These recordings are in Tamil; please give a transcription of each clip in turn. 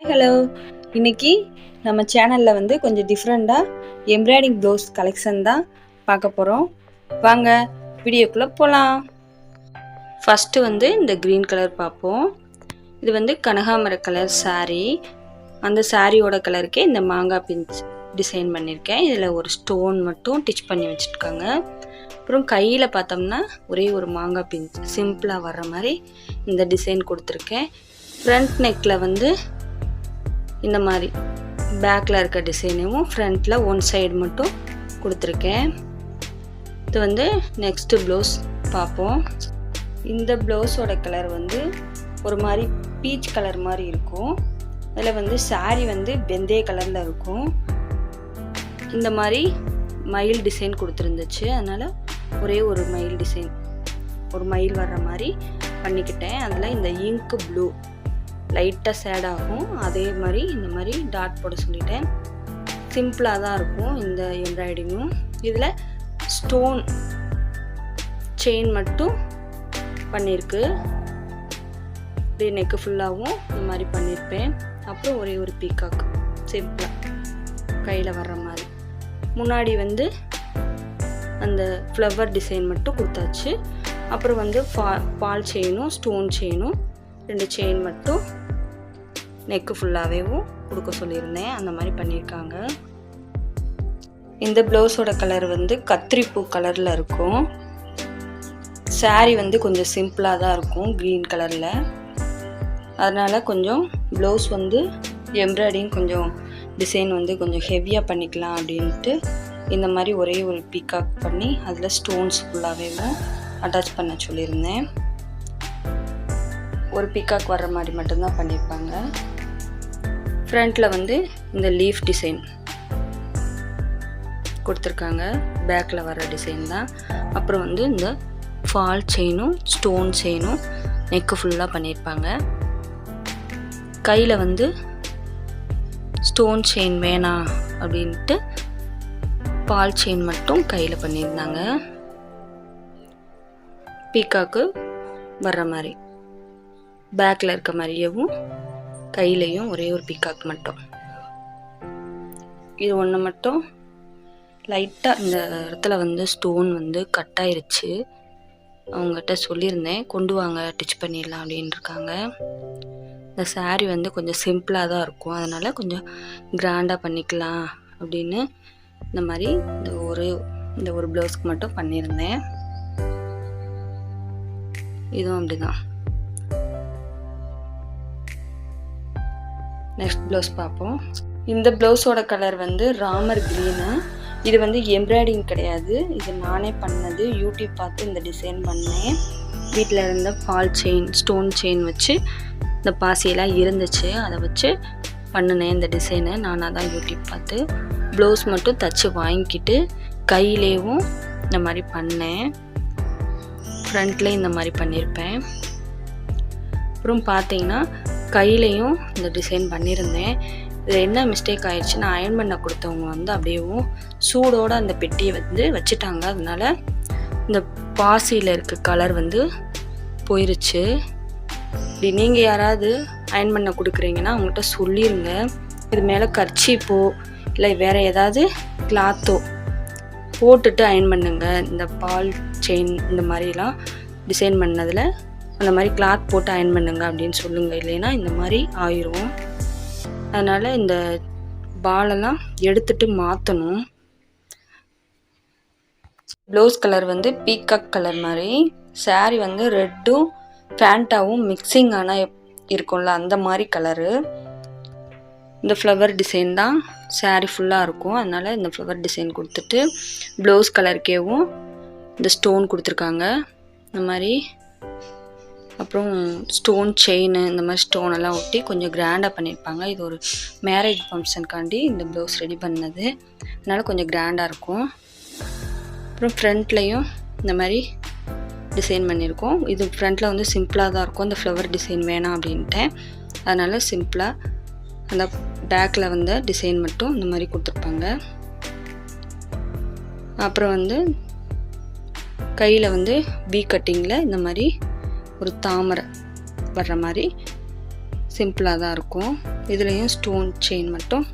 ஹலோ, இன்னைக்கு நம்ம சேனலில் வந்து கொஞ்சம் டிஃப்ரெண்ட்டாக எம்ப்ராய்டிங் ப்ளவுஸ் கலெக்ஷன் தான் பார்க்க போகிறோம். வாங்க வீடியோக்குள்ளே போகலாம். ஃபஸ்ட்டு வந்து இந்த க்ரீன் கலர் பார்ப்போம். இது வந்து கனகாமர கலர் saree. அந்த சாரியோட கலருக்கே இந்த மாங்காய் பிஞ்ச் டிசைன் பண்ணியிருக்கேன். இதில் ஒரு ஸ்டோன் மட்டும் டிச் பண்ணி வச்சுருக்காங்க. அப்புறம் கையில் பார்த்தோம்னா ஒரே ஒரு மாங்காய் பிஞ்ச் சிம்பிளாக வர்ற மாதிரி இந்த டிசைன் கொடுத்துருக்கேன். ஃப்ரண்ட் நெக்கில் வந்து இந்த மாதிரி பேக்கில் இருக்க டிசைனையும் ஃப்ரண்ட்டில் ஒன் சைடு மட்டும் கொடுத்துருக்கேன். இது வந்து நெக்ஸ்ட்டு ப்ளவுஸ் பார்ப்போம். இந்த ப்ளவுஸோட கலர் வந்து ஒரு மாதிரி பீச் கலர் மாதிரி இருக்கும். அதில் வந்து saree வந்து வெந்தய கலரில் இருக்கும். இந்த மாதிரி மயில் டிசைன் கொடுத்துருந்துச்சு. அதனால் ஒரே ஒரு மயில் டிசைன், ஒரு மயில் வர்ற மாதிரி பண்ணிக்கிட்டேன். அதில் இந்த இங்க் ப்ளூ லைட்டாக சேட் ஆகும். அதே மாதிரி இந்த மாதிரி டாட் போட சொல்லிட்டேன். சிம்பிளாக தான் இருக்கும் இந்த எம்ப்ராய்டிங்கும். இதில் ஸ்டோன் செயின் மட்டும் பண்ணியிருக்கு. இப்படி நெக்கு ஃபுல்லாகவும் இந்த மாதிரி பண்ணியிருப்பேன். அப்புறம் ஒரே ஒரு பீகாக் சிம்பிளாக கையில் வர்ற மாதிரி. முன்னாடி வந்து அந்த ஃப்ளவர் டிசைன் மட்டும் கொடுத்தாச்சு. அப்புறம் வந்து பால் செயினும் ஸ்டோன் செயினும் 2 செயின் மட்டும் நெக்கு ஃபுல்லாகவேவும் கொடுக்க சொல்லியிருந்தேன். அந்த மாதிரி பண்ணியிருக்காங்க. இந்த ப்ளவுஸோட கலர் வந்து கத்திரிப்பூ கலரில் இருக்கும். saree வந்து கொஞ்சம் சிம்பிளாக தான் இருக்கும் க்ரீன் கலரில். அதனால் கொஞ்சம் ப்ளவுஸ் வந்து எம்ப்ராய்டிங் கொஞ்சம் டிசைன் வந்து கொஞ்சம் ஹெவியாக பண்ணிக்கலாம் அப்படின்ட்டு இந்த மாதிரி ஒரே ஒரு பீகாக் பண்ணி அதில் ஸ்டோன்ஸ் ஃபுல்லாகவேவும் அட்டாச் பண்ண சொல்லியிருந்தேன். ஒரு பீகாக் வர்ற மாதிரி மட்டும்தான் பண்ணியிருப்பாங்க. ஃப்ரண்ட்டில் வந்து இந்த லீஃப் டிசைன் கொடுத்துருக்காங்க. பேக்கில் வர்ற டிசைன் தான். அப்புறம் வந்து இந்த ஃபால் செயினும் ஸ்டோன் செயினும் நெக்கு ஃபுல்லாக பண்ணியிருப்பாங்க. கையில் வந்து ஸ்டோன் செயின் வேணாம் அப்படின்ட்டு பால் செயின் மட்டும் கையில் பண்ணியிருந்தாங்க. பீகாக்கு வர்ற மாதிரி பேக்கில் இருக்க மாதிரியவும் கையிலையும் ஒரே ஒரு பீகாக் மட்டும். இது ஒன்று மட்டும் லைட்டாக இந்த இடத்துல வந்து ஸ்டோன் வந்து கட் ஆயிருச்சு. அவங்ககிட்ட சொல்லியிருந்தேன் கொண்டு வாங்க டிச் பண்ணிடலாம் அப்படின்னு இருக்காங்க. இந்த saree வந்து கொஞ்சம் சிம்பிளாக தான் இருக்கும். அதனால் கொஞ்சம் கிராண்டாக பண்ணிக்கலாம் அப்படின்னு இந்த மாதிரி இந்த ஒரு ப்ளவுஸ்க்கு மட்டும் பண்ணியிருந்தேன். இதுவும் அப்படிதான். நெக்ஸ்ட் ப்ளவுஸ் பார்ப்போம். இந்த ப்ளவுஸோட கலர் வந்து ராமர் க்ரீனு. இது வந்து எம்ப்ராய்டிங் கிடையாது. இது நானே பண்ணது. யூடியூப் பார்த்து இந்த டிசைன் பண்ணேன். வீட்டில் இருந்த பால் செயின் ஸ்டோன் செயின் வச்சு இந்த பாசியெல்லாம் இருந்துச்சு, அதை வச்சு பண்ணினேன் இந்த டிசைனை. நானாக தான் யூடியூப் பார்த்து ப்ளவுஸ் மட்டும் தச்சு வாங்கிக்கிட்டு கையிலேயும் இந்த மாதிரி பண்ணேன். ஃப்ரண்ட்லேயும் இந்த மாதிரி பண்ணியிருப்பேன். அப்புறம் பார்த்தீங்கன்னா கையிலையும் இந்த டிசைன் பண்ணியிருந்தேன். இதில் என்ன மிஸ்டேக் ஆயிடுச்சுன்னா அயர்ன் பண்ண கொடுத்தவங்க வந்து அப்படியேவும் சூடோடு அந்த பெட்டியை வந்து வச்சுட்டாங்க. அதனால இந்த பாசியில் இருக்க கலர் வந்து போயிருச்சு. இப்படி நீங்கள் யாராவது அயர்ன் பண்ண கொடுக்குறீங்கன்னா அவங்கள்ட்ட சொல்லிடுங்க. இது மேலே கர்ச்சீப்போ இல்லை வேறு ஏதாவது கிளாத்தோ போட்டுட்டு அயர்ன் பண்ணுங்க. இந்த பால் செயின் இந்த மாதிரிலாம் டிசைன் பண்ணதில் அந்த மாதிரி கிளாத் போட்டு அயர்ன் பண்ணுங்க அப்படின்னு சொல்லுங்கள். இல்லைன்னா இந்த மாதிரி ஆயிரும். அதனால் இந்த பாலெல்லாம் எடுத்துட்டு மாற்றணும். ப்ளவுஸ் கலர் வந்து பீகாக் கலர் மாதிரி. saree வந்து ரெட்டும் ஃபேண்டாவும் மிக்சிங் ஆனால் இருக்கும்ல அந்த மாதிரி கலரு. இந்த ஃப்ளவர் டிசைன் தான் saree ஃபுல்லாக இருக்கும். அதனால் இந்த ஃப்ளவர் டிசைன் கொடுத்துட்டு ப்ளவுஸ் கலருக்கேவும் இந்த ஸ்டோன் கொடுத்துருக்காங்க இந்த மாதிரி. அப்புறம் ஸ்டோன் செயின் இந்த மாதிரி ஸ்டோன் எல்லாம் ஒட்டி கொஞ்சம் கிராண்டாக பண்ணியிருப்பாங்க. இது ஒரு மேரேஜ் ஃபங்க்ஷனுக்காண்டி இந்த ப்ளவுஸ் ரெடி பண்ணது. அதனால் கொஞ்சம் கிராண்டாக இருக்கும். அப்புறம் ஃப்ரண்ட்லேயும் இந்த மாதிரி டிசைன் பண்ணியிருக்கோம். இது ஃப்ரண்ட்டில் வந்து சிம்பிளாக தான் இருக்கும். இந்த ஃப்ளவர் டிசைன் வேணாம் அப்படின்ட்டேன். அதனால் சிம்பிளாக அந்த பேக்கில் வந்து டிசைன் மட்டும் இந்த மாதிரி கொடுத்துருப்பாங்க. அப்புறம் வந்து கையில் வந்து பீ கட்டிங்கில் இந்த மாதிரி ஒரு தாமரை வர்ற மாதிரி சிம்பிளாக தான் இருக்கும். இதுலேயும் ஸ்டோன் செயின் மட்டும்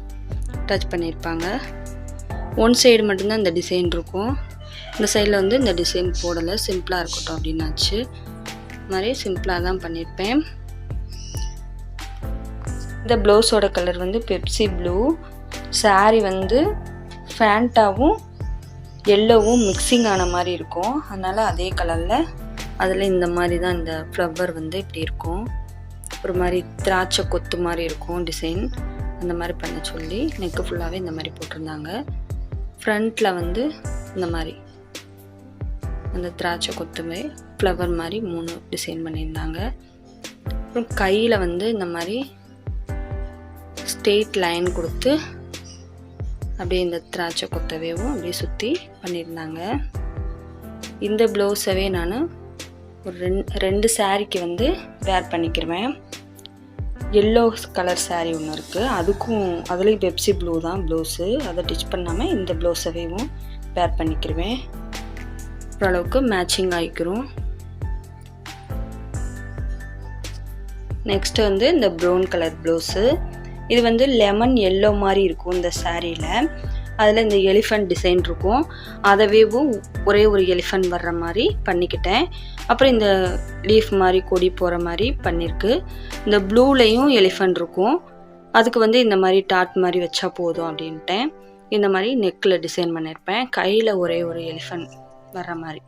டச் பண்ணியிருப்பாங்க. ஒன் சைடு மட்டும்தான் இந்த டிசைன் இருக்கும். இந்த சைடில் வந்து இந்த டிசைன் போடலை, சிம்பிளாக இருக்கட்டும் அப்படின்னாச்சு. இது மாதிரி சிம்பிளாக தான் பண்ணியிருப்பேன். இந்த ப்ளவுஸோட கலர் வந்து பெப்சி ப்ளூ. சாரீ வந்து ஃபேண்டாவும் எல்லோவும் மிக்சிங் ஆன மாதிரி இருக்கும். அதனால் அதே கலரில் அதில் இந்த மாதிரி தான் இந்த ஃப்ளவர் வந்து இப்படி இருக்கும். ஒரு மாதிரி திராட்சை கொத்து மாதிரி இருக்கும் டிசைன். அந்த மாதிரி பண்ண சொல்லி நெக்கு ஃபுல்லாகவே இந்த மாதிரி போட்டிருந்தாங்க. ஃப்ரண்ட்டில் வந்து இந்த மாதிரி அந்த திராட்சை கொத்துமே ஃப்ளவர் மாதிரி 3 டிசைன் பண்ணியிருந்தாங்க. அப்புறம் கையில் வந்து இந்த மாதிரி ஸ்ட்ரெயிட் லைன் கொடுத்து அப்படியே இந்த திராட்சை கொத்தவேவும் அப்படியே சுற்றி பண்ணியிருந்தாங்க. இந்த ப்ளவுஸவே நான் ஒரு ரெண்டு சாரீக்கு வந்து வேர் பண்ணிக்கிறேன். எல்லோ கலர் சாரீ ஒன்று இருக்குது, அதுலேயும் பெப்சி ப்ளூ தான் ப்ளவுஸு. அதை டிச் பண்ணாமல் இந்த ப்ளவுஸவேவும் வேர் பண்ணிக்கிறேன். ஓரளவுக்கு மேட்சிங் ஆகிக்கிறோம். நெக்ஸ்ட்டு வந்து இந்த ப்ரௌன் கலர் ப்ளவுஸு. இது வந்து லெமன் எல்லோ மாதிரி இருக்கும் இந்த சாரியில். அதில் இந்த எலிஃபண்ட் டிசைன் இருக்கும். அதவேவும் ஒரே ஒரு எலிஃபண்ட் வர்ற மாதிரி பண்ணிக்கிட்டேன். அப்புறம் இந்த லீஃப் மாதிரி கொடி போகிற மாதிரி பண்ணியிருக்கு. இந்த ப்ளூலேயும் எலிஃபண்ட் இருக்கும். அதுக்கு வந்து இந்த மாதிரி டாட் மாதிரி வச்சா போதும் அப்படின்ட்டேன். இந்த மாதிரி நெக்கில் டிசைன் பண்ணியிருப்பேன். கையில் ஒரே ஒரு எலிஃபண்ட் வர்ற மாதிரி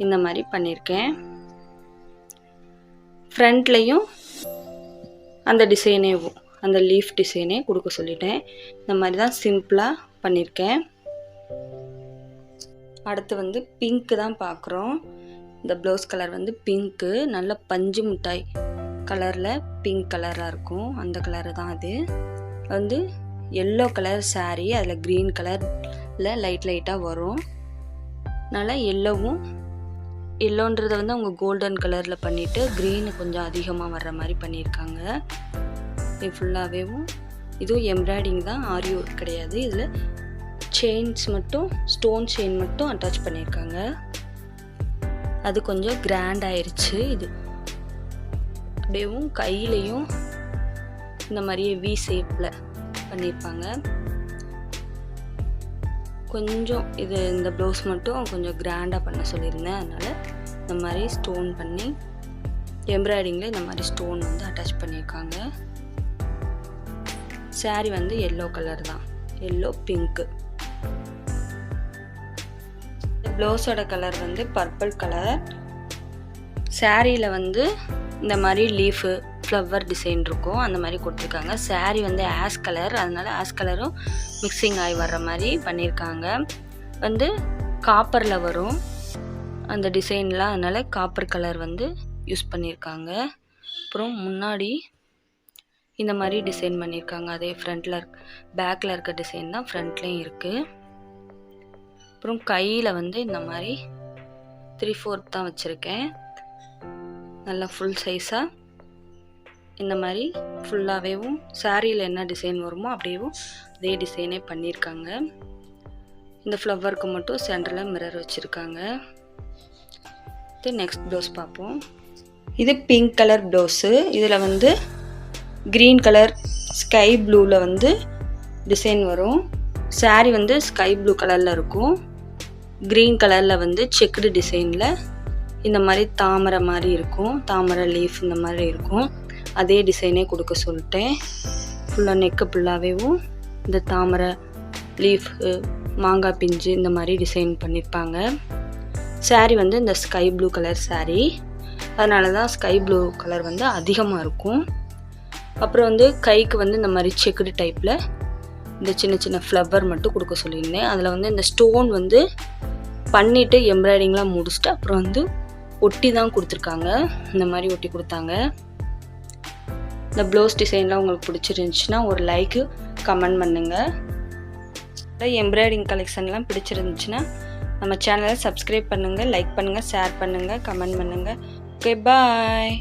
இந்த மாதிரி பண்ணியிருக்கேன். ஃப்ரண்ட்லேயும் அந்த டிசைனேவும் அந்த லீஃப் டிசைனே கொடுக்க சொல்லிட்டேன். இந்த மாதிரி தான் சிம்பிளாக பண்ணியிருக்கேன். அடுத்து வந்து பிங்க்கு தான் பார்க்குறோம். இந்த ப்ளவுஸ் கலர் வந்து பிங்க்கு, நல்ல பஞ்சு மிட்டாய் கலரில் பிங்க் கலராக இருக்கும். அந்த கலரு தான் அது. வந்து எல்லோ கலர் சாரீ, அதில் க்ரீன் கலரில் லைட்டாக வரும். அதனால் எல்லோன்றதை வந்து அவங்க கோல்டன் கலரில் பண்ணிவிட்டு க்ரீனு கொஞ்சம் அதிகமாக வர்ற மாதிரி பண்ணியிருக்காங்க. இது ஃபுல்லாகவேவும் இதுவும் எம்ப்ராய்டிங் தான், ஆரி ஒர்க் கிடையாது. இதில் செயின்ஸ் மட்டும் ஸ்டோன் செயின் மட்டும் அட்டாச் பண்ணியிருக்காங்க. அது கொஞ்சம் கிராண்ட் ஆயிடுச்சு. இது அப்படியேவும் கையிலையும் இந்த மாதிரியே வி ஷேப்பில் பண்ணியிருப்பாங்க. கொஞ்சம் இது இந்த ப்ளவுஸ் மட்டும் கொஞ்சம் கிராண்டாக பண்ண சொல்லியிருந்தேன். அதனால் இந்த மாதிரி ஸ்டோன் பண்ணி எம்ப்ராய்டிங்கில் இந்த மாதிரி ஸ்டோன் வந்து அட்டாச் பண்ணியிருக்காங்க. சாரீ வந்து எல்லோ கலர் தான், எல்லோ பிங்க்கு. ப்ளவுஸோட கலர் வந்து பர்பிள் கலர். சாரியில் வந்து இந்த மாதிரி லீஃபு ஃப்ளவர் டிசைன் இருக்கும், அந்த மாதிரி கொடுத்துருக்காங்க. சாரீ வந்து ஆஷ் கலர், அதனால ஆஷ் கலரும் மிக்சிங் ஆகி வர்ற மாதிரி பண்ணியிருக்காங்க. வந்து காப்பரில் வரும் அந்த டிசைன்லாம், அதனால் காப்பர் கலர் வந்து யூஸ் பண்ணியிருக்காங்க. அப்புறம் முன்னாடி இந்த மாதிரி டிசைன் பண்ணியிருக்காங்க. அதே ஃப்ரண்ட்டில் பேக்கில் இருக்க டிசைன் தான் ஃப்ரண்ட்லேயும் இருக்குது. அப்புறம் கையில் வந்து இந்த மாதிரி 3/4 தான் வச்சுருக்கேன். நல்லா ஃபுல் சைஸாக இந்த மாதிரி ஃபுல்லாகவேவும் சாரியில் என்ன டிசைன் வருமோ அப்படியேவும் அதே டிசைனே பண்ணியிருக்காங்க. இந்த ஃப்ளவருக்கு மட்டும் சென்டரில் மிரர் வச்சுருக்காங்க. நெக்ஸ்ட் ப்ளவுஸ் பார்ப்போம். இது பிங்க் கலர் ப்ளவுஸு. இதில் வந்து க்ரீன் கலர் ஸ்கை ப்ளூவில் வந்து டிசைன் வரும். சாரீ வந்து ஸ்கை ப்ளூ கலரில் இருக்கும். க்ரீன் கலரில் வந்து செக்குடு டிசைனில் இந்த மாதிரி தாமரை மாதிரி இருக்கும், தாமரை லீஃப் இந்த மாதிரி இருக்கும். அதே டிசைனே கொடுக்க சொல்லிட்டேன். ஃபுல்லாக நெக்கு ஃபுல்லாகவேவும் இந்த தாமரை லீஃப், மாங்காய் பிஞ்சு இந்த மாதிரி டிசைன் பண்ணியிருப்பாங்க. சாரீ வந்து இந்த ஸ்கை ப்ளூ கலர் சாரீ, அதனால தான் ஸ்கை ப்ளூ கலர் வந்து அதிகமாக இருக்கும். அப்புறம் வந்து கைக்கு வந்து இந்த மாதிரி செக்குடு டைப்பில் இந்த சின்ன சின்ன ஃப்ளவர் மட்டும் கொடுக்க சொல்லியிருந்தேன். அதில் வந்து இந்த ஸ்டோன் வந்து பண்ணிவிட்டு எம்ப்ராய்டிங்லாம் முடிச்சுட்டு அப்புறம் வந்து ஒட்டி தான் கொடுத்துருக்காங்க. இந்த மாதிரி ஒட்டி கொடுத்தாங்க. இந்த ப்ளவுஸ் டிசைன்லாம் உங்களுக்கு பிடிச்சிருந்துச்சுன்னா ஒரு லைக்கு கமெண்ட் பண்ணுங்கள். எம்ப்ராய்டிங் கலெக்ஷன்லாம் பிடிச்சிருந்துச்சுன்னா நம்ம சேனலை சப்ஸ்கிரைப் பண்ணுங்கள், லைக் பண்ணுங்கள், ஷேர் பண்ணுங்கள், கமெண்ட் பண்ணுங்கள். ஓகே, பாய்.